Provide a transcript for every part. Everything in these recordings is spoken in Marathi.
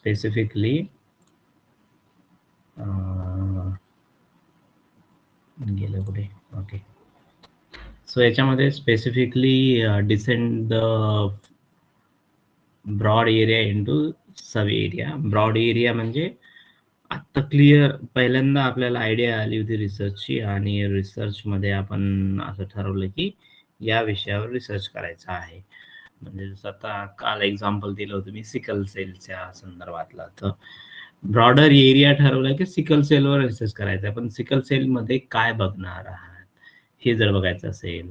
स्पेसिफिकली गेलं कुठे? ओके. सो याच्यामध्ये specifically descend the broad area into sub area. Broad area म्हणजे आता क्लिअर पहिल्यांदा आपल्याला आयडिया आली होती रिसर्चची, आणि रिसर्चमध्ये आपण असं ठरवलं की या विषयावर रिसर्च करायचा आहे. म्हणजे जसं आता काल एक्झाम्पल दिलं होतं मी सिकल सेलच्या संदर्भातला, तर ब्रॉडर एरिया ठरवलं की सिकल सेलवर रिसर्च करायचा आहे. पण सिकल सेलमध्ये काय बघणार आहात हे जर बघायचं असेल,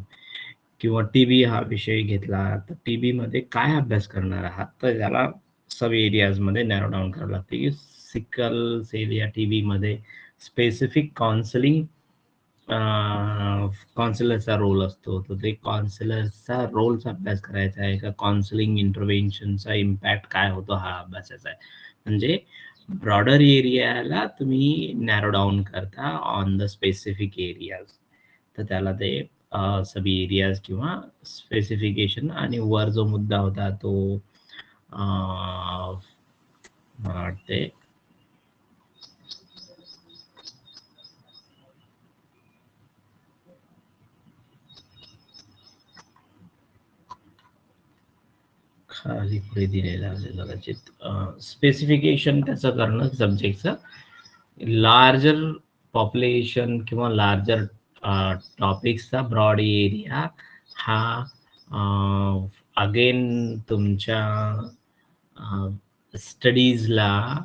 किंवा टीबी हा विषय घेतला तर टीबी मध्ये काय अभ्यास करणार आहात, तर त्याला सब एरियाज मध्ये नॅरो डाऊन करावं लागते की सिकल सेल या टीबी मध्ये स्पेसिफिक काउन्सिलिंग काउन्सिलरचा रोल असतो, तर ते काउन्सिलरचा रोलचा अभ्यास करायचा आहे का काउन्सिलिंग इंटरव्हेन्शनचा इम्पॅक्ट काय होतो हा अभ्यासाचा आहे. म्हणजे ब्रॉडर एरियाला तुम्ही नॅरो डाऊन करता ऑन द स्पेसिफिक एरियाज, तर त्याला ते सब एरियाज किंवा स्पेसिफिकेशन. आणि वर जो मुद्दा होता तो मला वाटते खाली पुढे दिलेला असेल कदाचित. स्पेसिफिकेशन त्याचं करणं सब्जेक्टचं, लार्जर पॉप्युलेशन किंवा लार्जर टॉपिक्सचा ब्रॉड एरिया हा अगेन तुमच्या स्टडीजला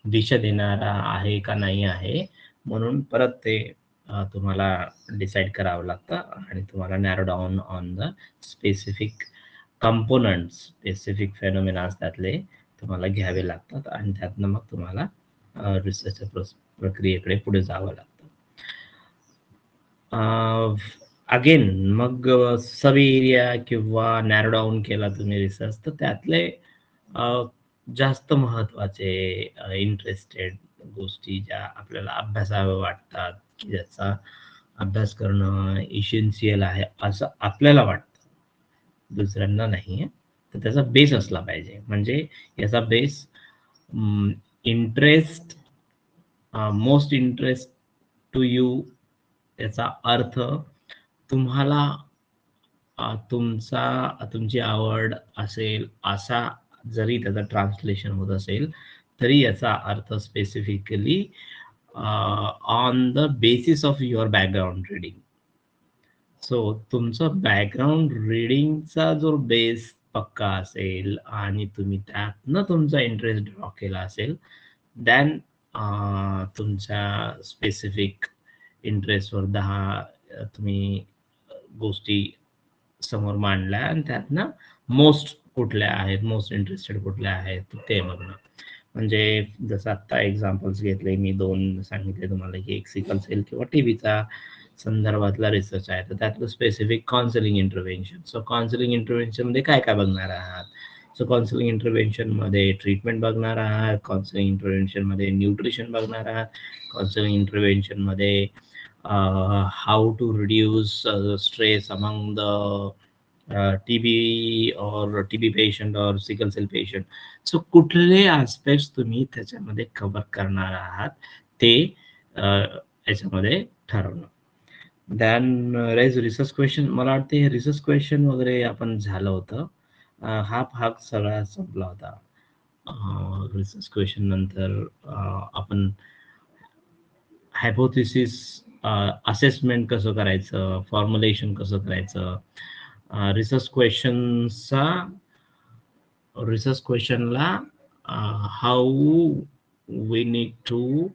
दिशा देणारा आहे का नाही आहे, म्हणून परत ते तुम्हाला डिसाईड करावं लागतं, आणि तुम्हाला narrow down on the specific components, specific phenomenas त्यातले तुम्हाला घ्यावे लागतात, आणि त्यातनं मग तुम्हाला रिसर्च प्रक्रियेकडे पुढे जावं लागतं. अगेन मग सब एरिया किंवा नॅरो डाऊन केला तुम्ही रिसर्च, तर त्यातले जास्त महत्वाचे इंटरेस्टेड गोष्टी ज्या आपल्याला अभ्यासाव्या वाटतात, की ज्याचा अभ्यास करणं इसेन्शियल आहे असं आपल्याला वाटतं, दुसऱ्यांना नाही आहे, तर त्याचा बेस असला पाहिजे. म्हणजे याचा base interest, most interest to you, याचा अर्थ तुम्हाला तुमची आवड असेल असा जरी त्याचं ट्रान्सलेशन होत असेल, तरी याचा अर्थ specifically on the basis of your background reading. So तुमचं बॅकग्राऊंड रीडिंगचा जो बेस पक्का असेल आणि तुम्ही त्यातनं तुमचा इंटरेस्ट ड्रॉ केला असेल, दॅन तुमच्या स्पेसिफिक इंटरेस्टवर 10 तुम्ही गोष्टी समोर मांडल्या, आणि त्यातनं मोस्ट कुठल्या आहेत, मोस्ट इंटरेस्टेड कुठल्या आहेत ते बघणं. म्हणजे जसं आत्ता एक्झाम्पल्स घेतले मी, 2 सांगितले तुम्हाला, की एक सिकल सेल किंवा टीबीचा संदर्भातला रिसर्च आहे, तर त्यातलं specific counselling intervention. So counselling intervention मध्ये काय काय बघणार आहात? सो काउन्सिलिंग इंटरव्हेन्शन मध्ये ट्रीटमेंट बघणार आहात, काउन्सिलिंग इंटरव्हेन्शन मध्ये न्यूट्रिशन बघणार आहात, काउन्सिलिंग इंटरव्हेन्शन मध्ये how to reduce stress among the TB और टीबी पेशंट और सिकल सेल पेशंट. सो कुठले आस्पेक्ट्स तुम्ही त्याच्यामध्ये कव्हर करणार आहात ते याच्यामध्ये ठरवणं. Then raise research question. मला वाटते हे रिसर्च क्वेश्चन वगैरे आपण झालं होतं, हा भाग सगळा संपला होता. रिसर्च क्वेश्चन नंतर आपण हायपोथिसिस असेसमेंट कसं करायचं, फॉर्म्युलेशन कसं करायचं, रिसर्च क्वेश्चनला how we need to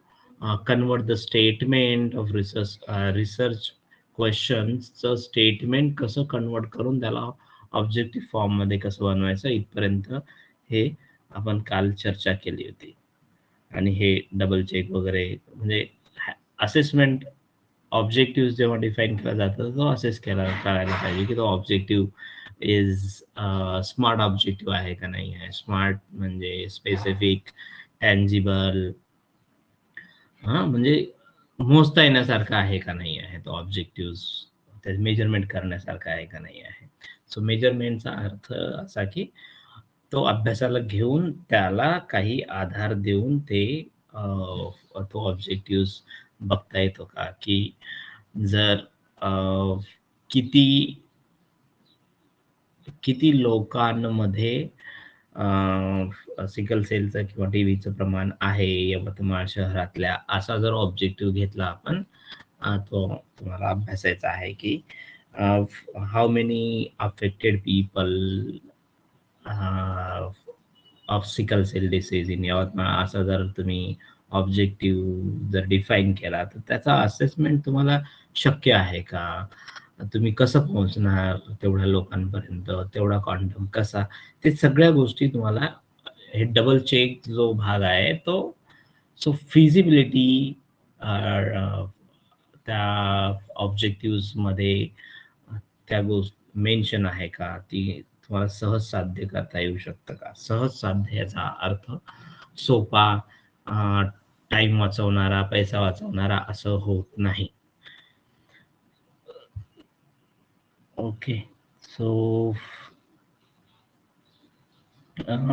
convert the statement of research क्वेश्चनचं स्टेटमेंट कसं कन्वर्ट करून त्याला ऑब्जेक्टिव्ह फॉर्ममध्ये कसं बनवायचं, इथपर्यंत हे आपण काल चर्चा केली होती. आणि हे डबल चेक वगैरे, म्हणजे असेसमेंट ऑब्जेक्टिव्ह जेव्हा डिफाईन केला जातो, तो असेस करायला पाहिजे की तो ऑब्जेक्टिव्ह इज स्मार्ट ऑब्जेक्टिव्ह आहे का नाही आहे. स्मार्ट म्हणजे स्पेसिफिक, टँजिबल, म्हणजे मोजता येण्यासारखा आहे का नाही आहे तो ऑब्जेक्टिव्ह, ते मेजरमेंट करण्यासारखा आहे का नाही आहे. सो मेजरमेंटचा अर्थ असा की तो अभ्यासाला घेऊन त्याला काही आधार देऊन ते तो ऑब्जेक्टिव्ह बघता येतो का, की जर अ, किती किती लोकांमध्ये सिकल सेलचं किंवा टीबीचं प्रमाण आहे यवतमाळ शहरातल्या, असा जर ऑब्जेक्टिव्ह घेतला आपण, तो तुम्हाला अभ्यासायचा आहे, की how many affected people of sickle cell disease in Yavatmal, असा जर तुम्ही ऑब्जेक्टिव्ह जर डिफाईन केला, तर त्याचा असेसमेंट तुम्हाला शक्य आहे का? तुम्ही कसं पोहोचणार तेवढ्या लोकांपर्यंत, तेवढा क्वांटम कसा? ते सगळ्या गोष्टी तुम्हाला हे डबल चेक जो भाग आहे तो, सो फिजिबिलिटी त्या ऑब्जेक्टिव्हजमध्ये त्या गोष्ट मेन्शन आहे का? ती तुम्हाला सहज साध्य करता येऊ शकतं का? सहज साध्य याचा अर्थ सोपा, टाईम वाचवणारा, पैसा वाचवणारा असं होत नाही. Okay. So,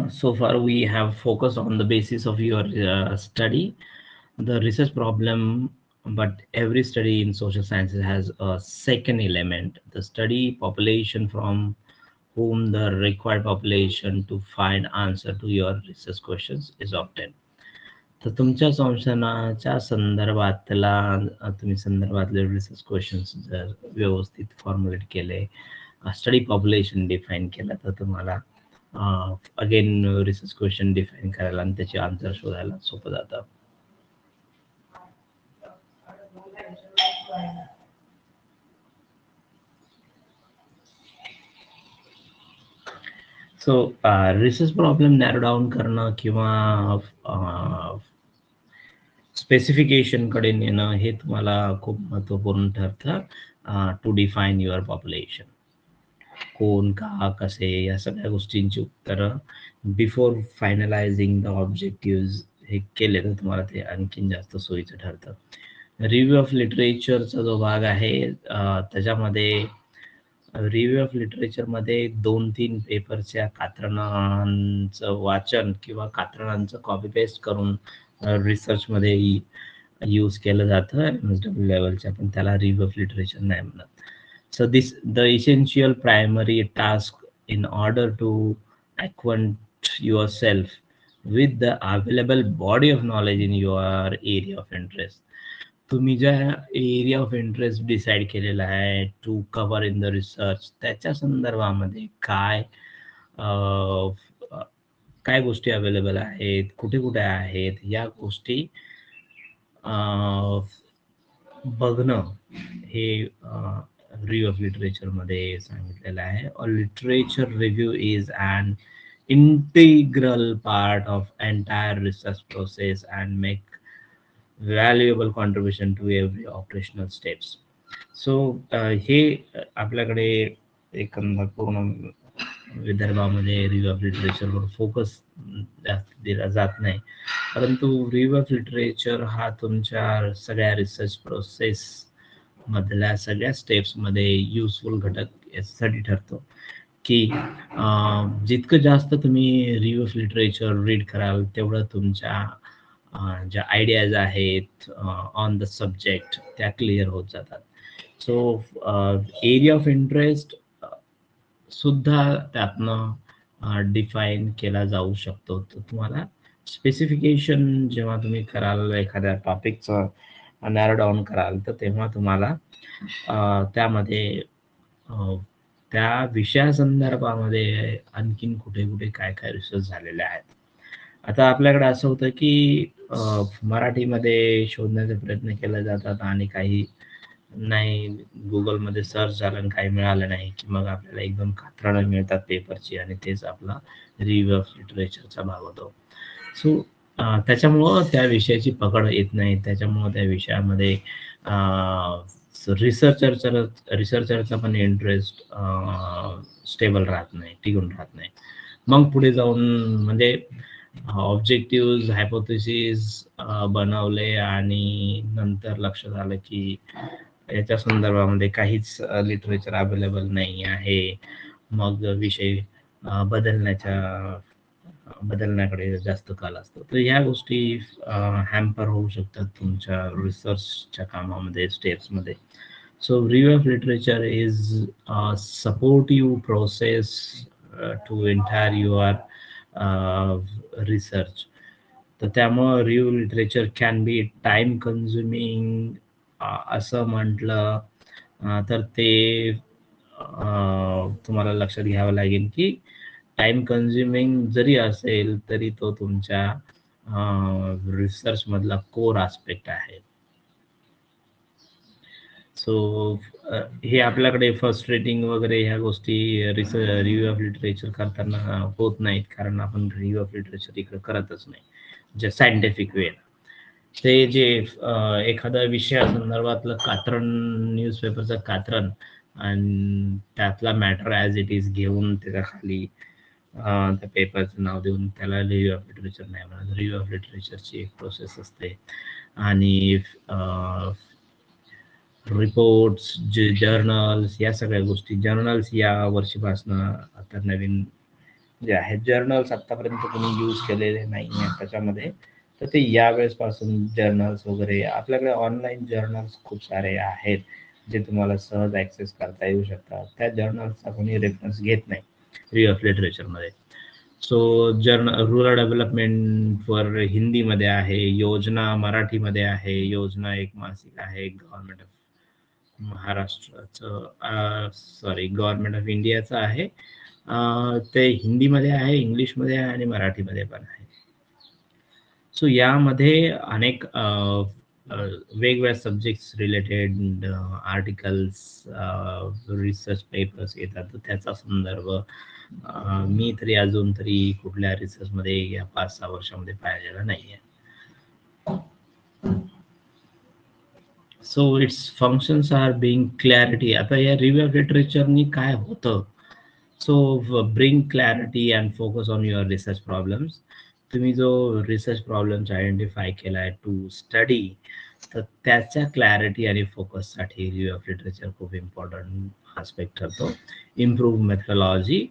so far we have focused on the basis of your study, the research problem, but every study in social sciences has a second element, the study population from whom the required population to find answer to your research questions is obtained. तर तुमच्या संशोधनाच्या संदर्भातला तुम्ही संदर्भातले रिसर्च क्वेश्चन्स जर व्यवस्थित फॉर्म्युलेट केले, स्टडी पॉप्युलेशन डिफाईन केलं, तर तुम्हाला अगेन रिसर्च क्वेश्चन डिफाईन करायला आणि त्याचे आन्सर शोधायला सोपं जातं. So research problem narrow down करणं किंवा स्पेसिफिकेशन कडे नेणं हे तुम्हाला खूप महत्वपूर्ण ठरतं टू डिफाईन युअर पॉप्युलेशन. कोण, का, कसे या सगळ्या गोष्टींची उत्तरं बिफोर फायनलायझिंग द ऑब्जेक्टिव्ह हे केले तर तुम्हाला ते आणखीन जास्त सोयीचं ठरतं. रिव्ह्यू ऑफ लिटरेचरचा जो भाग आहे, त्याच्यामध्ये रिव्ह्यू ऑफ लिटरेचरमध्ये 2-3 पेपरच्या कात्रणांचं वाचन किंवा कात्रणांचं कॉपी पेस्ट करून रिसर्चमध्ये यूज केलं जातं MSW लेवलच्या, पण त्याला रिव्ह्यू ऑफ लिटरेचर नाही म्हणत. So this the essential primary task in order to acquaint yourself with the available body of knowledge in your area of interest. तुम्ही ज्या एरिया ऑफ इंटरेस्ट डिसाईड केलेला आहे to cover in the research, त्याच्या संदर्भामध्ये काय काय गोष्टी अवेलेबल आहेत, कुठे कुठे आहेत, या गोष्टी बघणं हे रिव्ह्यू ऑफ लिटरेचरमध्ये सांगितलेलं आहे. Literature review is an integral part of entire research process and make valuable contribution to every operational steps. So हे आपल्याकडे एकंदर पूर्ण विदर्भामध्ये रिव्ह्यू ऑफ लिटरेचरवर फोकस जास्त दिला जात नाही, परंतु रिव्ह्यू ऑफ लिटरेचर हा तुमच्या सगळ्या रिसर्च प्रोसेस मधल्या सगळ्या स्टेप्समध्ये युजफुल घटक यासाठी ठरतो, की जितकं जास्त तुम्ही रिव्ह्यू ऑफ लिटरेचर रीड कराल, तेवढं तुमच्या ज्या आयडियाज आहेत ऑन द सब्जेक्ट त्या क्लिअर होत जातात. सो एरिया ऑफ इंटरेस्ट सुद्धा त्यातनं डिफाईन केला जाऊ शकतो. तर तुम्हाला स्पेसिफिकेशन जेव्हा तुम्ही कराल, एखाद्या टॉपिकचं नॅरो डाऊन कराल, तर तेव्हा तुम्हाला त्यामध्ये त्या विषयासंदर्भामध्ये आणखीन कुठे कुठे काय काय रिसर्च झालेले आहेत. आता आपल्याकडे असं होतं की मराठीमध्ये शोधण्याचा प्रयत्न केला जातात आणि काही नाही, गुगलमध्ये सर्च झालं आणि काही मिळालं नाही, की मग आपल्याला एकदम कात्रणं मिळतात पेपरची आणि तेच आपला रिव्ह्यू ऑफ लिटरेचरचा भाग होतो. सो त्याच्यामुळं त्या विषयाची पकड येत नाही, त्याच्यामुळं त्या विषयामध्ये रिसर्चरचा पण इंटरेस्ट स्टेबल राहत नाही, टिकून राहत नाही. मग पुढे जाऊन म्हणजे ऑब्जेक्टिव्ह हायपोथेसिस बनवले आणि नंतर लक्षात आलं की याच्या संदर्भामध्ये काहीच लिटरेचर अवेलेबल नाही आहे. मग विषय बदलण्याकडे जास्त काल असतो. तर ह्या गोष्टी हॅम्पर होऊ शकतात तुमच्या रिसर्चच्या कामामध्ये, स्टेप्समध्ये. So review of literature is a supportive process to entire your uh, research. तर त्यामुळं review literature can be time consuming असं म्हटलं तर ते तुम्हाला लक्षात घ्यावं लागेल की टाइम कन्झ्युमिंग जरी असेल तरी तो तुमच्या रिसर्च मधला कोर आस्पेक्ट आहे. सो हे आपल्याकडे फ्रस्ट्रेटिंग वगैरे ह्या गोष्टी रिव्ह्यू ऑफ लिटरेचर करताना होत नाहीत, कारण आपण रिव्ह्यू ऑफ लिटरेचर इकडे करतच नाही जे सायंटिफिक वे. ते जे एखाद्या विषयासंदर्भातलं कात्रण, न्यूजपेपरचं कात्रण आणि त्यातला मॅटर ॲज इट इज घेऊन त्याच्या खाली त्या पेपरचं नाव देऊन त्याला रिव्ह्यू ऑफ लिटरेचर नाही म्हणत. रिव्ह्यू ऑफ लिटरेचरची एक प्रोसेस असते आणि रिपोर्ट्स, जे जर्नल्स, या सगळ्या गोष्टी. जर्नल्स या वर्षीपासून आता नवीन जे आहेत जर्नल्स आतापर्यंत कोणी यूज केलेले नाही आहे त्याच्यामध्ये, तर ते यावेळेसपासून जर्नल्स वगैरे आपल्याकडे ऑनलाईन जर्नल्स खूप सारे आहेत जे तुम्हाला सहज ॲक्सेस करता येऊ शकतात. त्या जर्नल्सचा कोणी रेफरन्स घेत नाही रिव्ह्यू ऑफ लिटरेचरमध्ये. सो रूरल डेव्हलपमेंट वर हिंदीमध्ये आहे, योजना मराठीमध्ये आहे. योजना एक मासिक आहे गव्हर्नमेंट ऑफ महाराष्ट्राचं, सॉरी गव्हर्नमेंट ऑफ इंडियाचं आहे. ते हिंदीमध्ये आहे, इंग्लिशमध्ये आहे आणि मराठीमध्ये पण आहे. सो यामध्ये अनेक वेगवेगळ्या subjects related articles, research papers येतात. तर त्याचा संदर्भ मी तरी अजून तरी कुठल्या रिसर्चमध्ये या 5-6 वर्षामध्ये पाहिलेला नाही आहे. So it's functions are being clarity. आता या रिव्ह्यू ऑफ लिटरेचरनी काय होतं? So bring clarity and focus on your research problems. तुम्ही जो रिसर्च प्रॉब्लेम्स आयडेंटिफाय केला आहे टू स्टडी, तर त्याच्या क्लॅरिटी आणि फोकससाठी रिव्ह्यू ऑफ लिटरेचर खूप इम्पॉर्टंट आस्पेक्ट ठरतो. Improve methodology.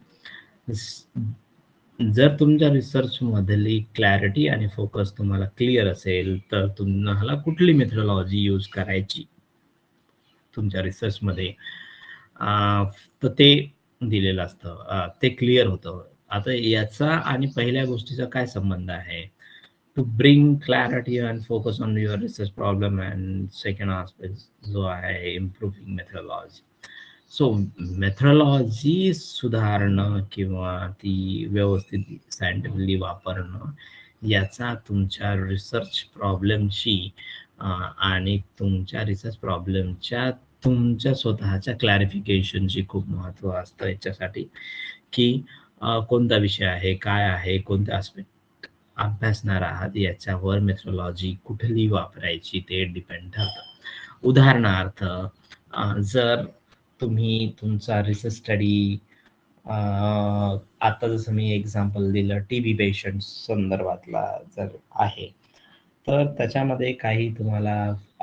जर तुमच्या रिसर्च मधली क्लॅरिटी आणि फोकस तुम्हाला क्लिअर असेल तर तुम्हाला कुठली मेथडॉलॉजी यूज करायची तुमच्या रिसर्च मध्ये, तर ते दिलेलं असतं, ते क्लिअर होतं. आता याचा आणि पहिल्या गोष्टीचा काय संबंध आहे? To bring clarity and focus on your research problem, and second aspect जो आहे इम्प्रूव्हिंग मेथडॉलॉजी. सो मेथडॉलॉजी सुधारणं किंवा ती व्यवस्थित सायंटिफिकली वापरणं याचा तुमच्या रिसर्च प्रॉब्लेमशी आणि तुमच्या रिसर्च प्रॉब्लेमच्या तुमच्या स्वतःच्या क्लॅरिफिकेशनची खूप महत्त्व असतं याच्यासाठी, की कोणता विषय आहे, काय आहे, कोणत्या आस्पेक्ट अभ्यासणार आहात याच्यावर मेथडॉलॉजी कुठली वापरायची ते डिपेंड ठरतं. उदाहरणार्थ, जर तुम्ही तुमचा रिसर्च स्टडी, आता जसं मी एक्झाम्पल दिलं टीबी पेशंट संदर्भातला जर आहे, तर त्याच्यामध्ये काही तुम्हाला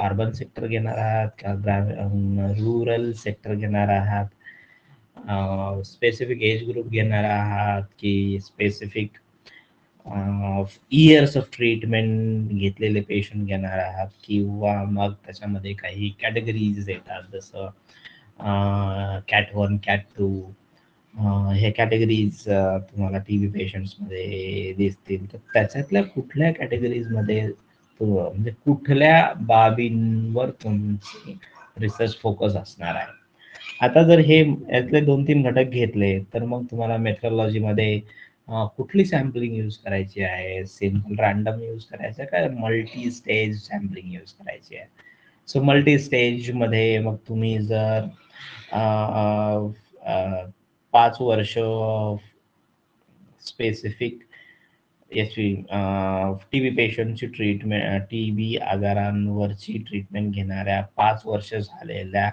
अर्बन सेक्टर घेणार आहात का रुरल सेक्टर घेणार आहात, स्पेसिफिक एज ग्रुप घेणार आहात की स्पेसिफिक इयर्स ऑफ ट्रीटमेंट घेतलेले पेशंट घेणार आहात, किंवा मग त्याच्यामध्ये काही कॅटेगरीज येतात जसं कॅट 1, कॅट 2, हे कॅटेगरीज तुम्हाला टीबी पेशंट्समध्ये दिसतील. तर त्याच्यातल्या कुठल्या कॅटेगरीजमध्ये म्हणजे कुठल्या बाबींवर तुमची रिसर्च फोकस असणार आहे? आता जर हे यातले 2-3 घटक घेतले तर मग तुम्हाला मेथडॉलॉजीमध्ये कुठली सॅम्पलिंग यूज करायची आहे? सिंपल रॅन्डम यूज करायचं आहे का मल्टी स्टेज सॅम्पलिंग यूज करायची आहे? सो मल्टी स्टेजमध्ये मग तुम्ही जर 5 वर्ष स्पेसिफिक याची टीबी पेशंटची ट्रीटमेंट, टीबी आजारांवरची ट्रीटमेंट घेणाऱ्या 5 वर्ष झालेल्या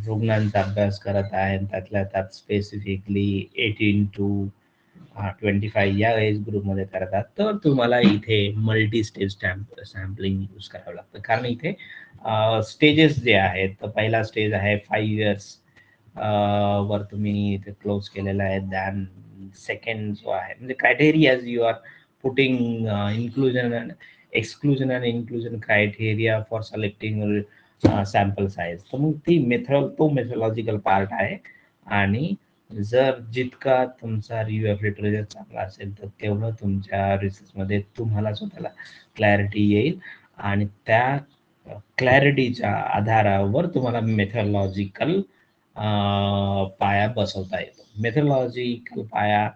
रुग्णांचा अभ्यास करत आहे, त्यातल्या त्यात स्पेसिफिकली 18 to 25 या एज ग्रुपमध्ये करतात, तर तुम्हाला इथे मल्टी स्टेज सॅम्पलिंग यूज करावं लागतं. कारण इथे स्टेजेस जे आहेत, तर पहिला स्टेज आहे 5 years वर तुम्ही ते क्लोज केलेलं आहे. दॅन सेकंड जो आहे म्हणजे criteria you are putting inclusion and exclusion and inclusion criteria for selecting sample size. तर मग ती तो मेथोलॉजिकल पार्ट आहे. आणि जर जितका तुमचा रिव्ह्यू ऑफ लिटरेचर चांगला असेल तर तेवढं तुमच्या रिसर्चमध्ये तुम्हाला स्वतःला क्लॅरिटी येईल आणि त्या क्लॅरिटीच्या आधारावर तुम्हाला मेथोलॉजिकल पाया बसवता येतो. मेथोलॉजिकल पाया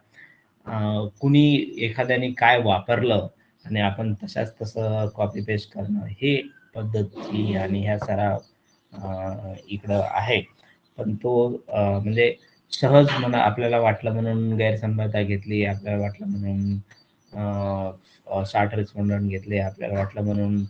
कुणी एखाद्याने काय वापरलं आणि आपण तशाच तसं कॉपी पेस्ट करणं हे पद्धती आणि ह्या सराव इकडं आहे. पण तो म्हणजे सहज म्हणा आपल्याला वाटलं म्हणून गैरसमजता घेतली, आपल्याला वाटलं म्हणून 60 रिस्पॉन्डंट घेतले, आपल्याला वाटलं म्हणून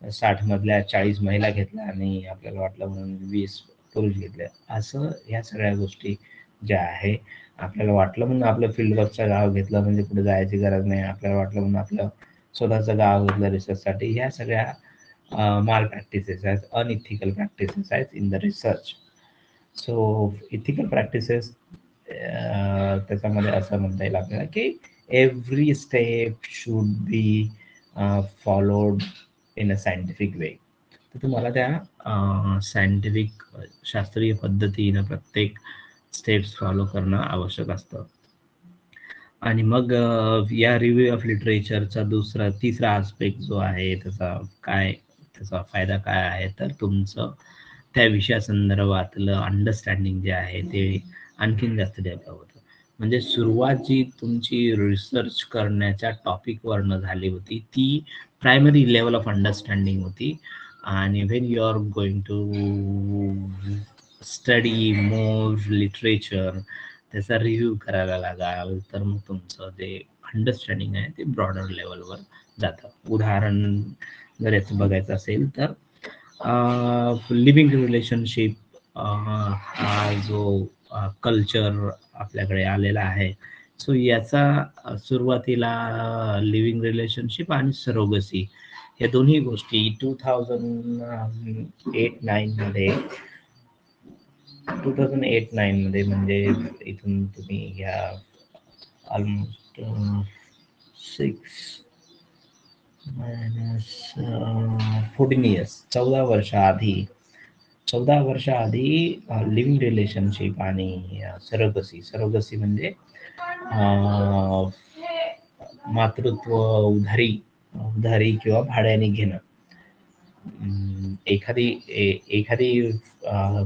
60 मधल्या 40 महिला घेतल्या आणि आपल्याला वाटलं म्हणून 20 पुरुष घेतले. असं ह्या सगळ्या गोष्टी ज्या आहे, आपल्याला वाटलं म्हणून आपलं फील्डवर्कचं गाव घेतलं म्हणजे पुढे जायची गरज नाही, आपल्याला वाटलं म्हणून आपलं स्वतःचं गाव घेतलं रिसर्चसाठी, ह्या सगळ्या माल प्रॅक्टिसेस आहेत, अनइथिकल प्रॅक्टिसेस आहेत in the research. So ethical practices त्याच्यामध्ये असं म्हणता येईल आपल्याला की every step should be followed in a scientific way. तर तुम्हाला त्या सायंटिफिक शास्त्रीय पद्धतीनं प्रत्येक स्टेप्स फॉलो करणं आवश्यक असतं. आणि मग या रिव्ह्यू ऑफ लिटरेचरचा तिसरा आस्पेक्ट जो आहे त्याचा फायदा काय आहे, तर तुमचं त्या विषयासंदर्भातलं अंडरस्टँडिंग जे आहे ते आणखीन जास्त डेव्हलप होतं. म्हणजे सुरुवात जी तुमची रिसर्च करण्याच्या टॉपिकवरनं झाली होती ती प्रायमरी लेवल ऑफ अंडरस्टँडिंग होती. आणि when you are going to study more literature, त्याचा रिव्ह्यू करायला लागाल, तर मग तुमचं जे अंडरस्टँडिंग आहे ते ब्रॉडर लेवलवर जातं. उदाहरण जर याचं बघायचं असेल तर लिव्हिंग रिलेशनशिप हा जो कल्चर आपल्याकडे आलेला आहे, सो याचा सुरुवातीला लिव्हिंग रिलेशनशिप आणि सरोगसी या दोन्ही गोष्टी 2008-9 मध्ये म्हणजे इथून तुम्ही घ्या ऑलमोस्ट 14 इयर्स, 14 वर्ष आधी लिव्हिंग रिलेशनशिप आणि सरोगसी म्हणजे मातृत्व उधारी किंवा भाड्याने घेणं. एखादी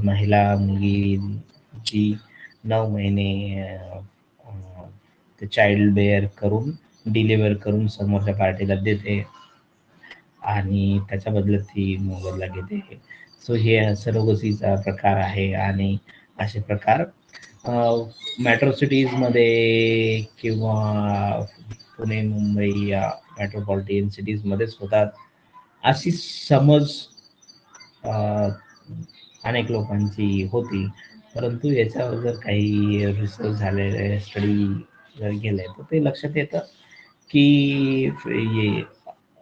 महिला मुलगी जी 9 महिने ते चाइल्ड बेअर करून डिलिव्हर करून समोरच्या पार्टीला देते आणि त्याच्या बदल्यात ती मोबदला घेते. सो हे सरोगसीचा प्रकार आहे. आणि असे प्रकार मेट्रो सिटीज मध्ये किंवा पुणे मुंबई या मेट्रोपॉलिटन सिटीज मध्येच होतात अशी समज अनेक लोकांची होती. परंतु याच्यावर जर काही रिसर्च झालेले स्टडी जर गेले तर ते लक्षात येतं की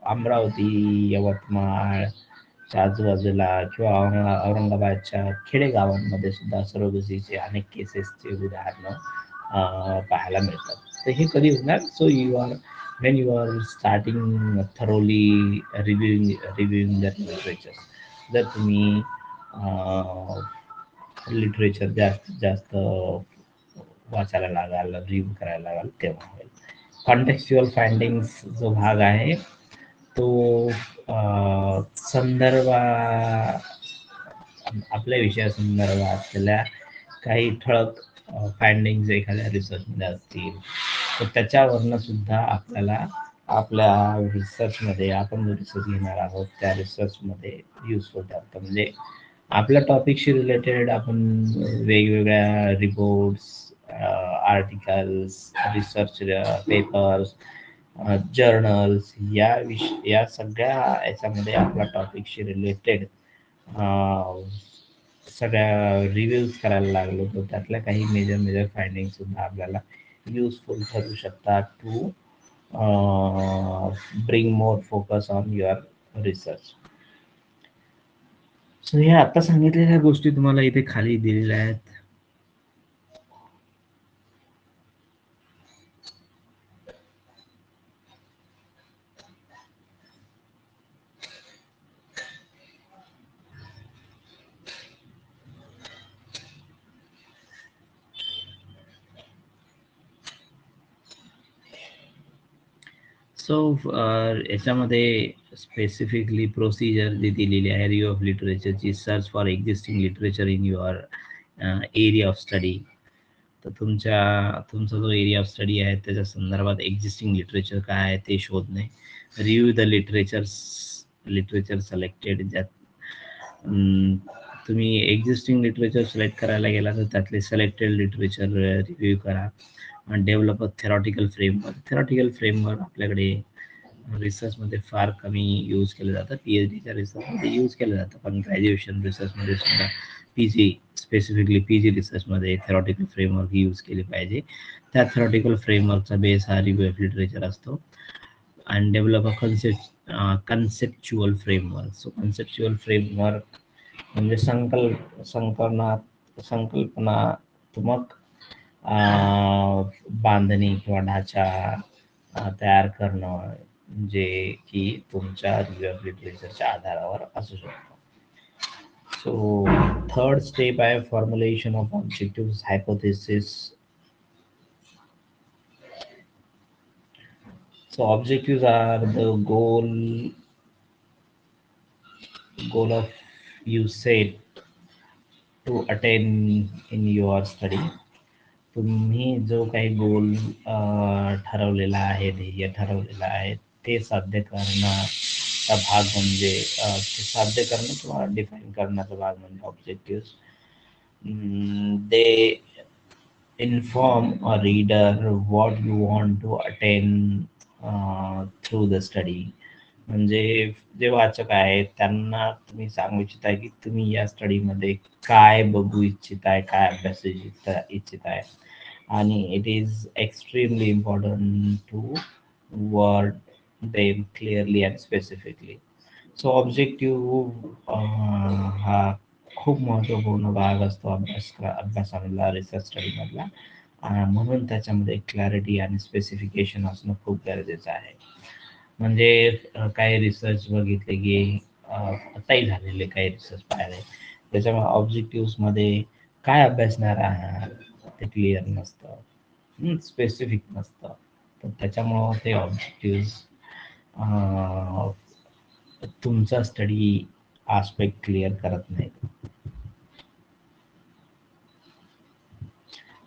अमरावती, यवतमाळच्या आजूबाजूला किंवा औरंगाबादच्या खेडेगावांमध्ये सुद्धा सरोगसीचे अनेक केसेसचे उदाहरणं पाहायला मिळतात. तर हे कधी होणार? So when you are starting thoroughly reviewing the literature, जर तुम्ही लिटरेचर जास्तीत जास्त वाचायला लागाल, रिव्ह्यू करायला लागाल, तेव्हा होईल. कॉन्टेक्स्च्युअल फाइंडिंग्स जो भाग आहे तो आपल्या विषयासंदर्भात असलेल्या काही ठळक फाइंडिंग्स एखाद्या रिसर्चमध्ये असतील तर त्याच्यावरनं सुद्धा आपल्याला आपल्या रिसर्चमध्ये आपण जो रिसर्च घेणार आहोत त्या रिसर्चमध्ये युजफुल ठरतं. म्हणजे आपल्या टॉपिकशी रिलेटेड आपण वेगवेगळ्या reports, articles, research papers, journals या सगळ्या याच्यामध्ये आपल्या टॉपिकशी रिलेटेड सगळ्या रिव्ह्यूज करायला लागलो तर त्यातल्या काही मेजर फाइंडिंग सुद्धा आपल्याला युजफुल ठरू शकतात to bring more focus on your research. So हे आता सांगितलेल्या गोष्टी तुम्हाला इथे खाली दिलेल्या आहेत. सो याच्यामध्ये स्पेसिफिकली प्रोसिजर जी दिलेली आहे रिव्ह्यू ऑफ लिटरेचरची, search for existing literature in your area of study. तर तुमचा जो एरिया ऑफ स्टडी आहे त्याच्या संदर्भात एक्झिस्टिंग लिटरेचर काय आहे ते शोधणे. रिव्ह्यू द लिटरेचर सिलेक्टेड, ज्यात तुम्ही एक्झिस्टिंग लिटरेचर सिलेक्ट करायला गेला तर त्यातले सिलेक्टेड लिटरेचर रिव्ह्यू करा. डेव्हलप अ थेरॉटिकल फ्रेमवर्क आपल्याकडे रिसर्चमध्ये फार कमी यूज केलं जातं. PhDच्या रिसर्चमध्ये यूज केलं जातं, पण ग्रॅज्युएशन रिसर्चमध्ये सुद्धा PG स्पेसिफिकली PG रिसर्चमध्ये थेरॉटिकल फ्रेमवर्क यूज केली पाहिजे. त्या थेरॉटिकल फ्रेमवर्कचा बेस हा रिव्ह्यू ऑफ लिटरेचर असतो. आणि develop a conceptual framework. So conceptual framework म्हणजे संकल्पनात्मक बांधणी किंवा ढाचा तयार करणं, जे की तुमच्या रिव्ह्यू ऑफ लिटरेचरच्या आधारावर असू शकतो. सो थर्ड स्टेप आहे formulation of objective hypothesis. So objectives are the goal of you set to attain in your study. तुम्ही जो काही गोल ठरवलेला आहे, ध्येय ठरवलेला आहे, ते साध्य करण्याचा भाग म्हणजे ते साध्य करणं किंवा डिफाईन करण्याचा भाग म्हणजे objective. They inform a reader what you want to attain through the study. म्हणजे जे वाचक आहेत त्यांना तुम्ही सांगू इच्छिताय की तुम्ही या स्टडीमध्ये काय बघू इच्छिताय, काय अभ्यास इच्छित आहे. आणि it is extremely important to word them clearly and specifically. So objective हा खूप महत्त्वपूर्ण भाग असतो अभ्यासामधला, रिसर्च स्टडीमधला. म्हणून त्याच्यामध्ये क्लॅरिटी आणि स्पेसिफिकेशन असणं खूप गरजेचं आहे. म्हणजे काही रिसर्च बघितले की आताही झालेले काही रिसर्च पाहिले, त्याच्यामुळे ऑब्जेक्टिव्हमध्ये काय अभ्यासणार आहात ते क्लिअर नसतं, स्पेसिफिक नसतं. तर त्याच्यामुळं ते ऑब्जेक्टिव्ह तुमचा स्टडी आस्पेक्ट क्लिअर करत नाही.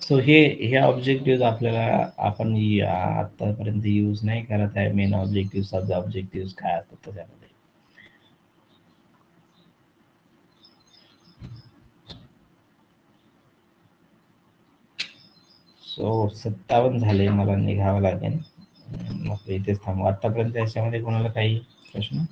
सो हे ऑब्जेक्टिव्ह आपल्याला आपण आतापर्यंत यूज नाही करत आहे. मेन ऑब्जेक्टिव्ह, सब ऑब्जेक्टिव्ह काय असतात त्याच्यामध्ये. सो 57 झाले, मला निघावं लागेल. मग इथेच थांबू. आतापर्यंत याच्यामध्ये कोणाला काही प्रश्न?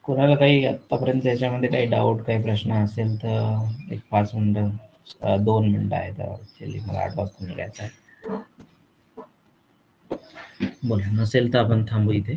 कोणाला काही आतापर्यंत याच्यामध्ये काही डाऊट, काही प्रश्न असेल तर एक 5 मिनिटं, 2 मिनिटं आहेत ॲक्च्युली, मला 8 वाजता निघायचं आहे. बोला, नसेल तर आपण थांबू इथे.